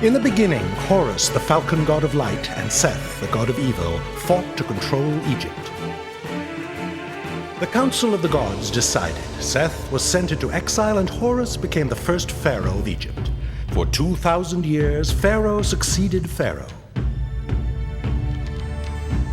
In the beginning, Horus, the falcon god of light, and Seth, the god of evil, fought to control Egypt. The Council of the Gods decided. Seth was sent into exile and Horus became the first pharaoh of Egypt. For 2,000 years, Pharaoh succeeded Pharaoh.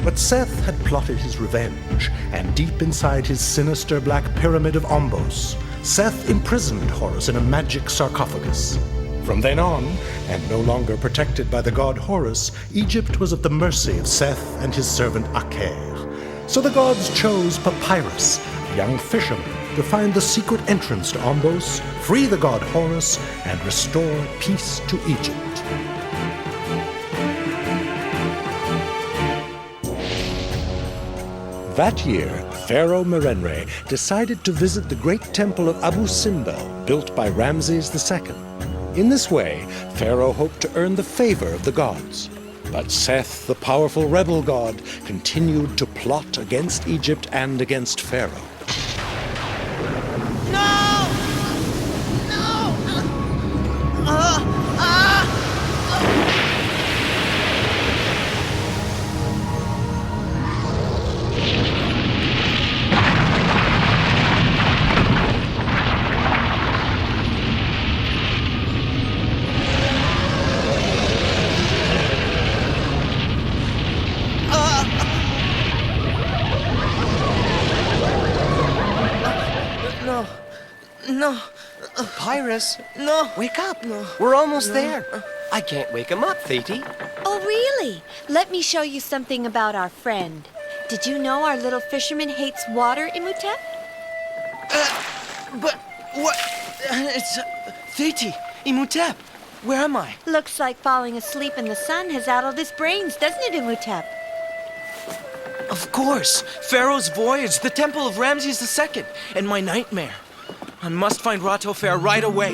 But Seth had plotted his revenge, and deep inside his sinister black pyramid of Ombos, Seth imprisoned Horus in a magic sarcophagus. From then on, and no longer protected by the god Horus, Egypt was at the mercy of Seth and his servant Aker. So the gods chose Papyrus, a young fisherman, to find the secret entrance to Ombos, free the god Horus, and restore peace to Egypt. That year, Pharaoh Merenre decided to visit the great temple of Abu Simbel, built by Ramses II. In this way, Pharaoh hoped to earn the favor of the gods. But Seth, the powerful rebel god, continued to plot against Egypt and against Pharaoh. No! No! No. Papyrus? No. Wake up. No. We're almost there. I can't wake him up, Thetis. Oh, really? Let me show you something about our friend. Did you know our little fisherman hates water, Imhotep? But what? It's Thetis, Imhotep. Where am I? Looks like falling asleep in the sun has addled his brains, doesn't it, Imhotep? Of course. Pharaoh's voyage, the temple of Ramses II, and my nightmare. I must find Ratofair right away.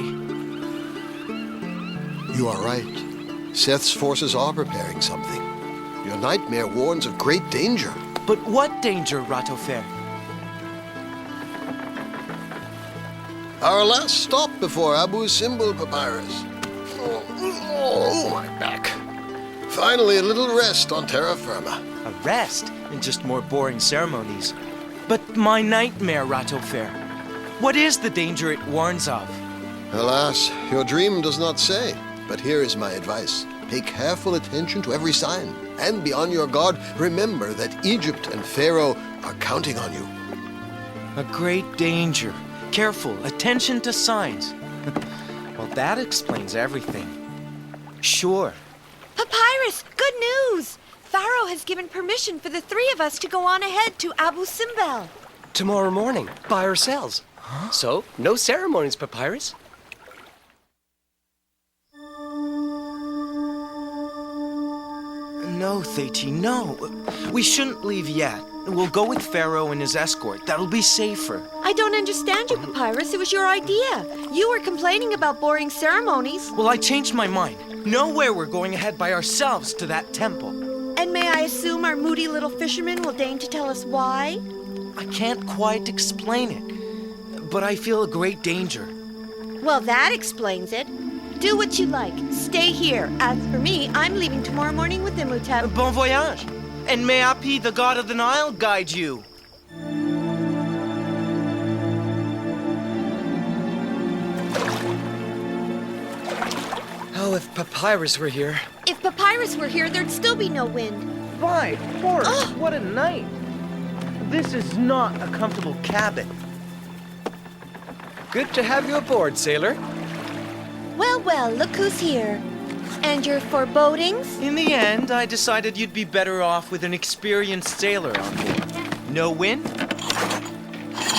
You are right. Seth's forces are preparing something. Your nightmare warns of great danger. But what danger, Ratofair? Our last stop before Abu Simbel, Papyrus. Oh, my back. Finally, a little rest on terra firma. A rest and just more boring ceremonies. But my nightmare, Ratofair. What is the danger it warns of? Alas, your dream does not say. But here is my advice. Pay careful attention to every sign. And be on your guard. Remember that Egypt and Pharaoh are counting on you. A great danger. Careful, attention to signs. Well, that explains everything. Sure. Papyrus, good news! Pharaoh has given permission for the three of us to go on ahead to Abu Simbel. Tomorrow morning, by ourselves. Huh? So, no ceremonies, Papyrus. No, Thetis, no. We shouldn't leave yet. We'll go with Pharaoh and his escort. That'll be safer. I don't understand you, Papyrus. It was your idea. You were complaining about boring ceremonies. Well, I changed my mind. Nowhere we're going ahead by ourselves to that temple. And may I assume our moody little fisherman will deign to tell us why? I can't quite explain it, but I feel a great danger. Well, that explains it. Do what you like. Stay here. As for me, I'm leaving tomorrow morning with Imhotep. Bon voyage. And may Api, the god of the Nile, guide you. Oh, if Papyrus were here. If Papyrus were here, there'd still be no wind. By Horus, what a night. This is not a comfortable cabin. Good to have you aboard, sailor. Well, well, look who's here. And your forebodings? In the end, I decided you'd be better off with an experienced sailor on board. No wind,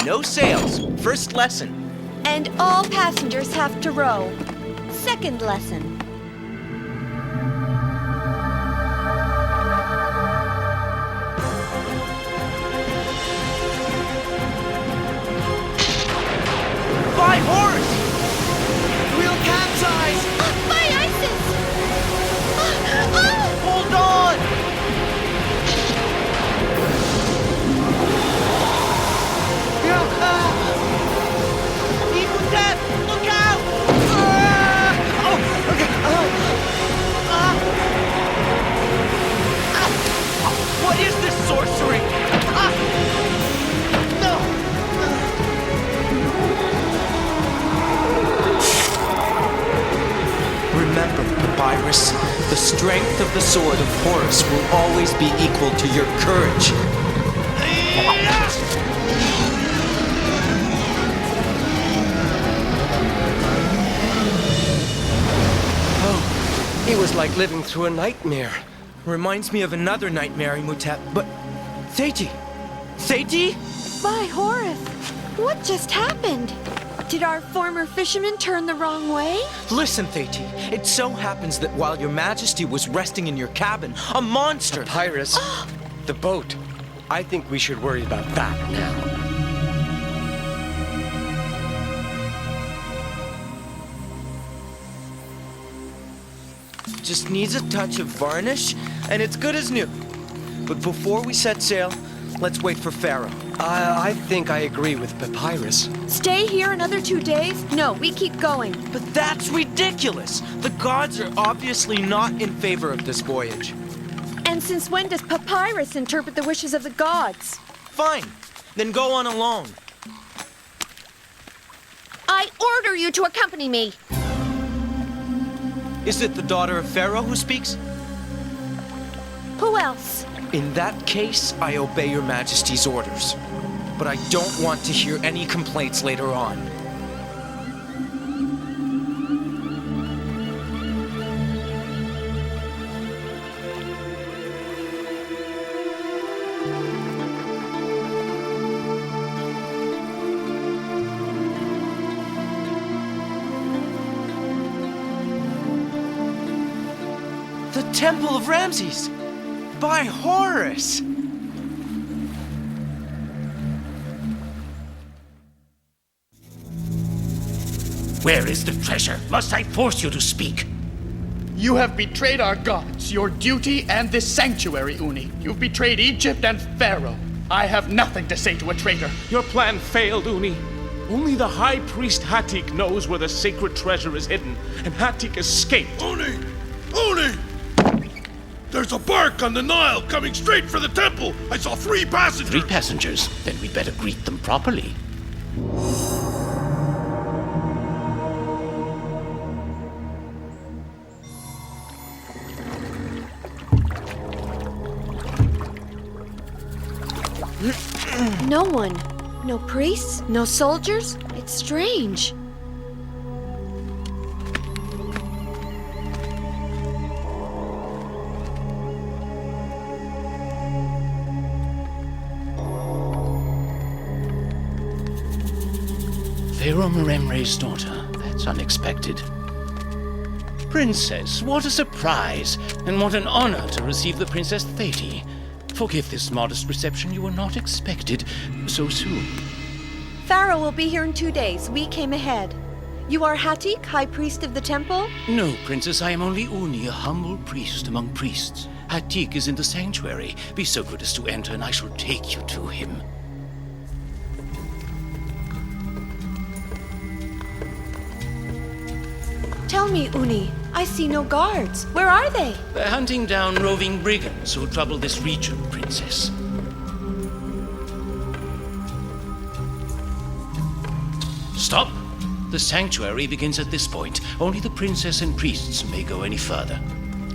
no sails. First lesson. And all passengers have to row. Second lesson. By Horus! We'll capsize! By Isis! Hold on! Imhotep, look out! Oh, okay. The strength of the sword of Horus will always be equal to your courage. He was like living through a nightmare. Reminds me of another nightmare, Imhotep, but... Theiti! Theiti? By Horus, what just happened? Did our former fisherman turn the wrong way? Listen, Theiti. It so happens that while your majesty was resting in your cabin, a monster... Papyrus, the boat. I think we should worry about that now. Just needs a touch of varnish, and it's good as new. But before we set sail, let's wait for Pharaoh. I think I agree with Papyrus. Stay here another 2 days? No, we keep going. But that's ridiculous! The gods are obviously not in favor of this voyage. And since when does Papyrus interpret the wishes of the gods? Fine, then go on alone. I order you to accompany me. Is it the daughter of Pharaoh who speaks? Who else? In that case, I obey your majesty's orders. But I don't want to hear any complaints later on. The Temple of Ramses! By Horus! Where is the treasure? Must I force you to speak? You have betrayed our gods, your duty, and this sanctuary, Uni. You've betrayed Egypt and Pharaoh. I have nothing to say to a traitor. Your plan failed, Uni. Only the High Priest Hatik knows where the sacred treasure is hidden, and Hatik escaped. Uni! Uni! There's a bark on the Nile coming straight for the temple! I saw 3 passengers! 3 passengers? Then we'd better greet them properly. No one. No priests, no soldiers. It's strange. Pharaoh Meremre's daughter. That's unexpected. Princess, what a surprise, and what an honor to receive the Princess Theiti. Forgive this modest reception. You were not expected so soon. Pharaoh will be here in 2 days. We came ahead. You are Hatik, High Priest of the Temple? No, Princess, I am only Uni, a humble priest among priests. Hatik is in the sanctuary. Be so good as to enter, and I shall take you to him. Tell me, Uni, I see no guards. Where are they? They're hunting down roving brigands who trouble this region, Princess. Stop! The sanctuary begins at this point. Only the princess and priests may go any further.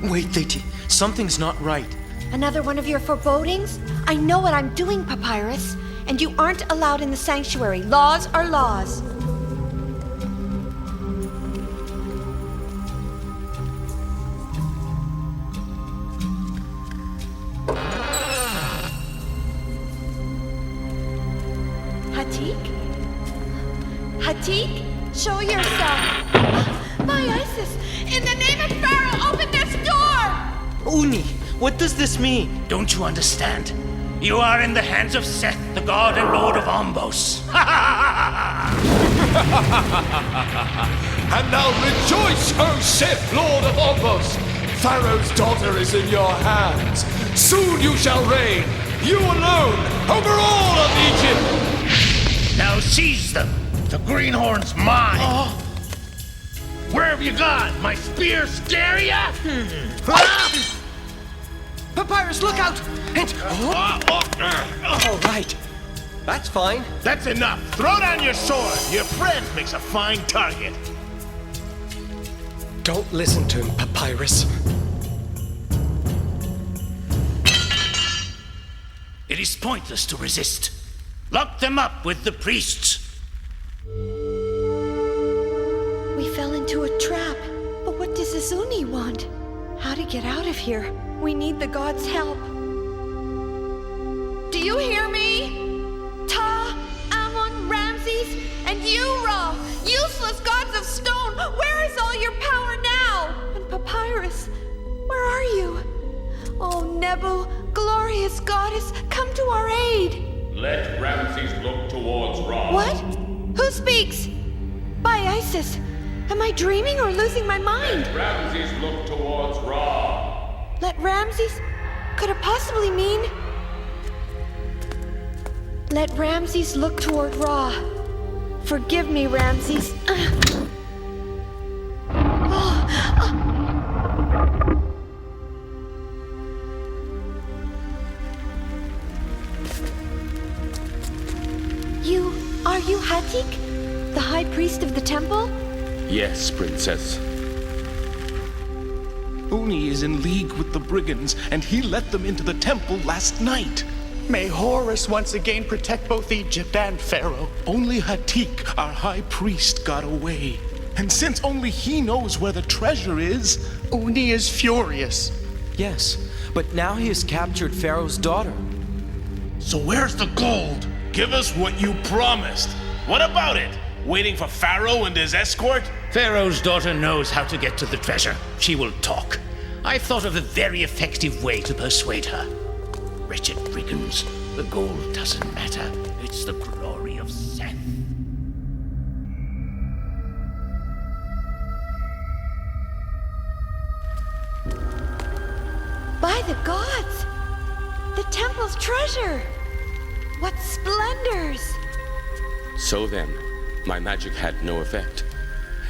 Wait, Theiti. Something's not right. Another one of your forebodings? I know what I'm doing, Papyrus. And you aren't allowed in the sanctuary. Laws are laws. Hatik? Hatik? Show yourself! By Isis! In the name of Pharaoh, open this door! Uni, what does this mean? Don't you understand? You are in the hands of Seth, the god and lord of Ombos. And now rejoice, O Sith, Lord of Ombos! Pharaoh's daughter is in your hands. Soon you shall reign, you alone, over all of Egypt! Now seize them! The greenhorn's mine! Where have you gone? My spear scare ya? Papyrus, look out! And... All right. That's fine. That's enough. Throw down your sword. Your friend makes a fine target. Don't listen to him, Papyrus. It is pointless to resist. Lock them up with the priests. We fell into a trap. But what does Izuni want? How to get out of here? We need the gods' help. Do you hear me? Ta, Ammon, Ramses, and you, Ra, useless gods of stone, where is all your power now? And Papyrus, where are you? Oh, Nebu, glorious goddess, come to our aid. Let Ramses look towards Ra. What? Who speaks? By Isis. Am I dreaming or losing my mind? Let Ramses look towards Ra. Let Ramses? Could it possibly mean? Let Ramses look toward Ra. Forgive me, Ramses. Are you Hatik? The high priest of the temple? Yes, princess. Uni is in league with the brigands, and he let them into the temple last night. May Horus once again protect both Egypt and Pharaoh. Only Hatik, our high priest, got away. And since only he knows where the treasure is... Uni is furious. Yes, but now he has captured Pharaoh's daughter. So where's the gold? Give us what you promised. What about it? Waiting for Pharaoh and his escort? Pharaoh's daughter knows how to get to the treasure. She will talk. I've thought of a very effective way to persuade her. Wretched brigands, the gold doesn't matter. It's the glory of Seth. By the gods! The temple's treasure! What splendors! So then, my magic had no effect.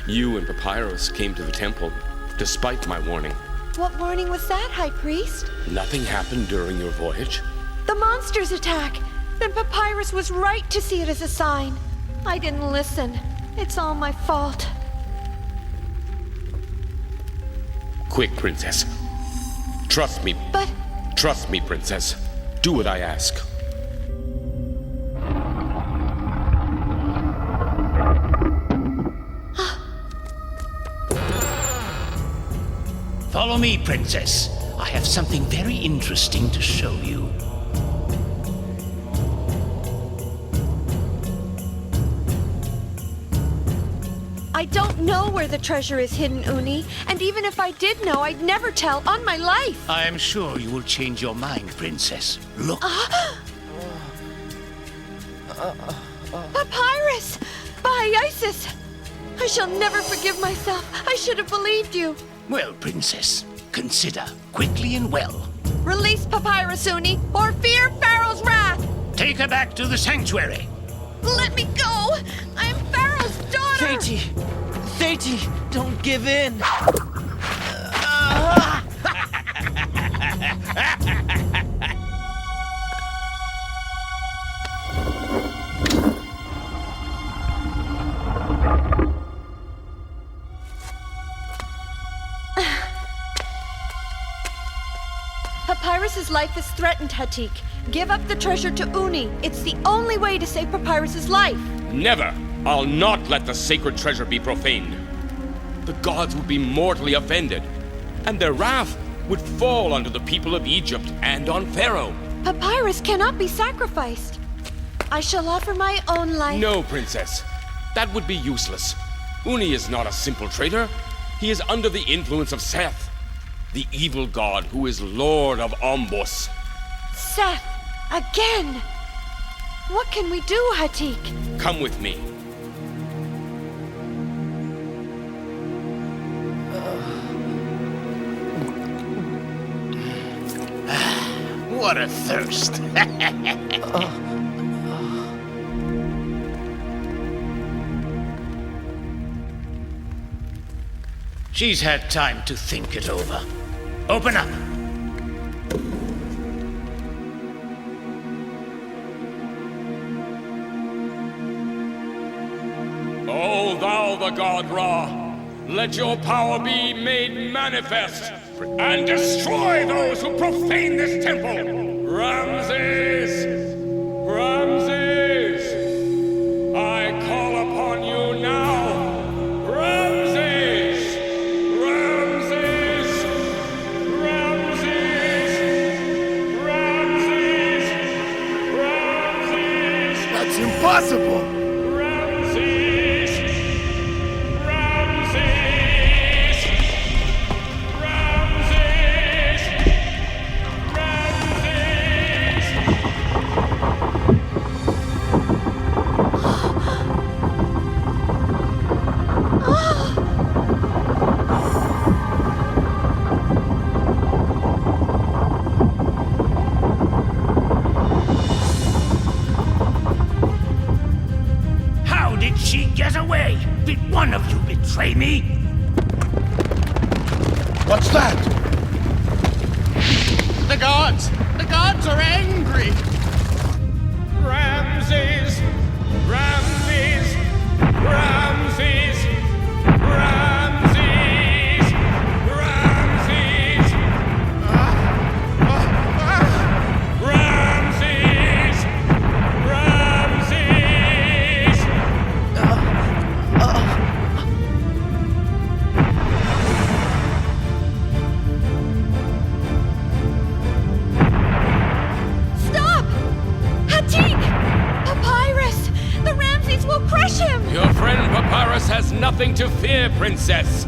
You and Papyrus came to the temple, despite my warning. What warning was that, High Priest? Nothing happened during your voyage? The monsters attack! Then Papyrus was right to see it as a sign. I didn't listen. It's all my fault. Quick, princess. Trust me. But... Trust me, princess. Do what I ask. Follow me, princess. I have something very interesting to show you. I don't know where the treasure is hidden, Uni. And even if I did know, I'd never tell on my life. I am sure you will change your mind, princess. Look. Papyrus! By Isis! I shall never forgive myself. I should have believed you. Well, princess, consider quickly and well. Release Papyrus, Uni, or fear Pharaoh's wrath! Take her back to the sanctuary. Let me go! I'm Pharaoh's daughter! Theiti, don't give in! Papyrus's life is threatened, Hatik. Give up the treasure to Uni. It's the only way to save Papyrus's life. Never! I'll not let the sacred treasure be profaned. The gods would be mortally offended, and their wrath would fall onto the people of Egypt and on Pharaoh. Papyrus cannot be sacrificed. I shall offer my own life. No, princess. That would be useless. Uni is not a simple traitor. He is under the influence of Seth, the evil god who is Lord of Ombos. Seth, again! What can we do, Hatik? Come with me. What a thirst. She's had time to think it over. Open up. O thou the god Ra, let your power be made manifest, and destroy those who profane this temple! Ramses! It's impossible! Ramses! Ramses! Ramses! Ramses! How did she get away? Did one of you betray me? What's that? The gods! The gods are angry! Ramses! Ramses! Ramses! Ramses! Ramses! Ramses! Ramses! Stop! Hatik! Papyrus! The Ramses will crush him! Your friend Papyrus has nothing to fear, Princess.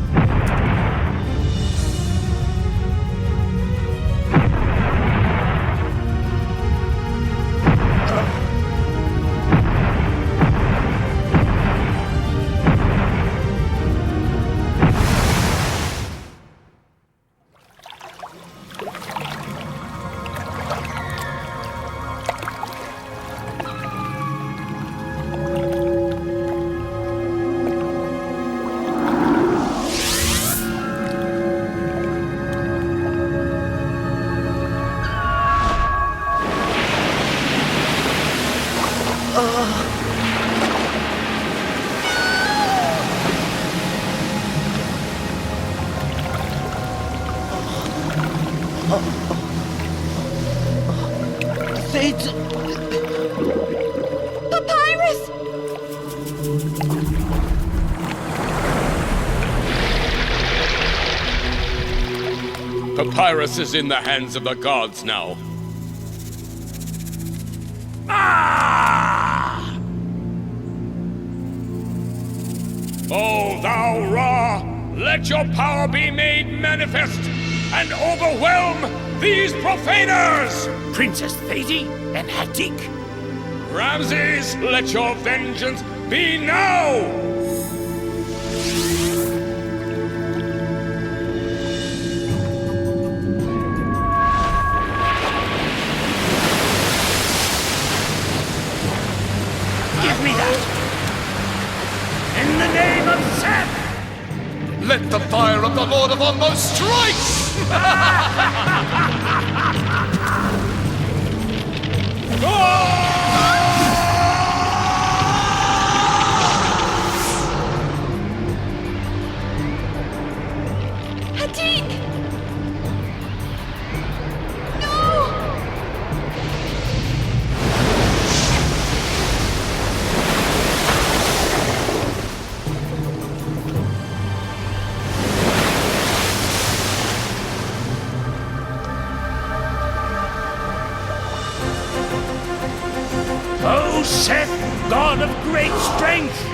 Papyrus! Papyrus is in the hands of the gods now. Ah! O thou Ra, let your power be made manifest and overwhelm these profaners! Princess Thetis and Hatik. Ramses, let your vengeance be now! Give me that! In the name of Seth! Let the fire of the Lord of Ombos strike! Hatik! No! O Seth, God of great strength!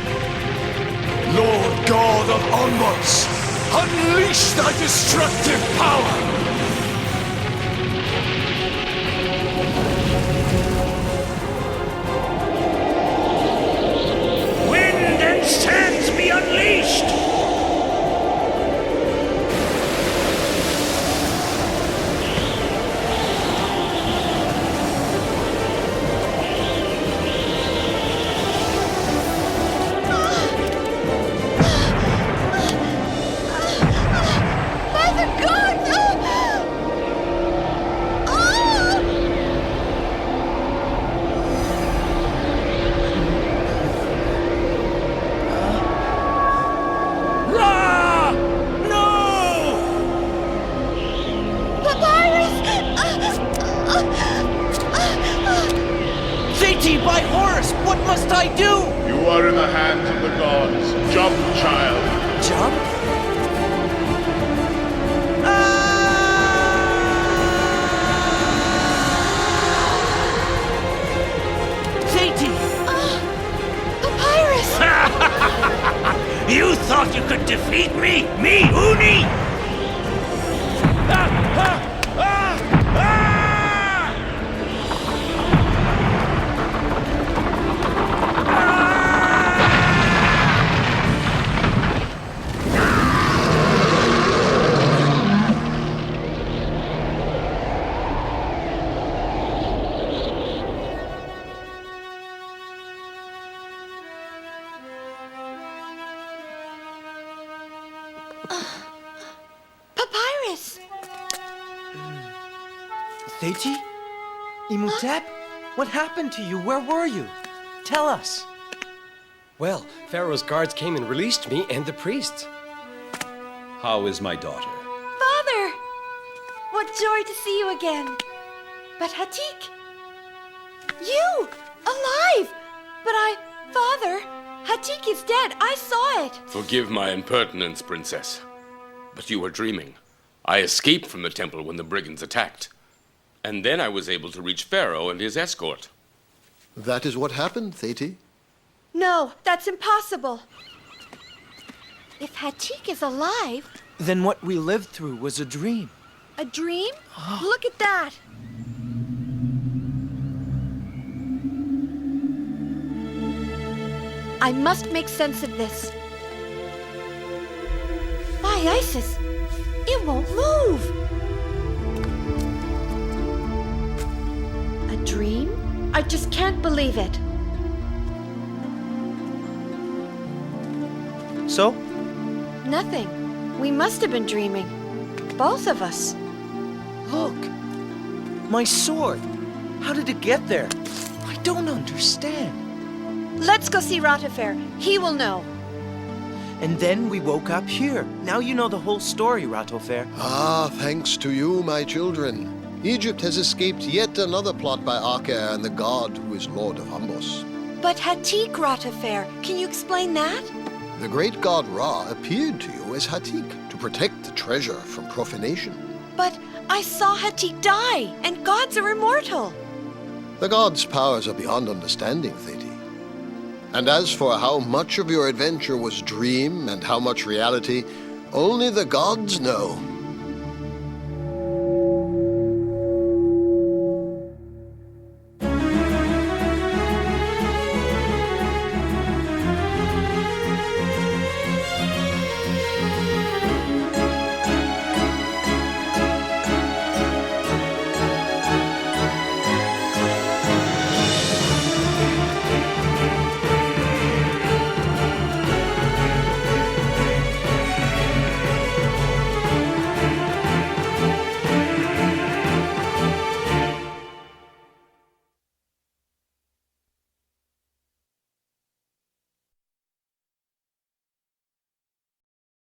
Lord God of Ombos, unleash thy destructive power! Wind and sands be unleashed! By the gods! Ra! No! Papyrus! Thetis, by Horus, what must I do? You are in the hands of the gods. Jump, child. Jump? Thetis! to defeat me? Me, Uni? Papyrus! Theiti? Imhotep? What happened to you? Where were you? Tell us. Well, Pharaoh's guards came and released me and the priests. How is my daughter? Father! What joy to see you again. But Hatik! You! Alive! But Father, Hatik is dead. I saw it. Forgive my impertinence, Princess. But you were dreaming. I escaped from the temple when the brigands attacked. And then I was able to reach Pharaoh and his escort. That is what happened, Theiti. No, that's impossible. If Hatik is alive... Then what we lived through was a dream. A dream? Look at that. I must make sense of this. By Isis, it won't move. A dream? I just can't believe it. So? Nothing. We must have been dreaming. Both of us. Look! My sword! How did it get there? I don't understand. Let's go see Ratafair. He will know. And then we woke up here. Now you know the whole story, Ratafair. Ah, thanks to you, my children. Egypt has escaped yet another plot by Aker and the god who is Lord of Ombos. But Hatik, Ratafair, can you explain that? The great god Ra appeared to you as Hatik to protect the treasure from profanation. But I saw Hatik die, and gods are immortal. The gods' powers are beyond understanding, Theiti. And as for how much of your adventure was dream and how much reality, only the gods know.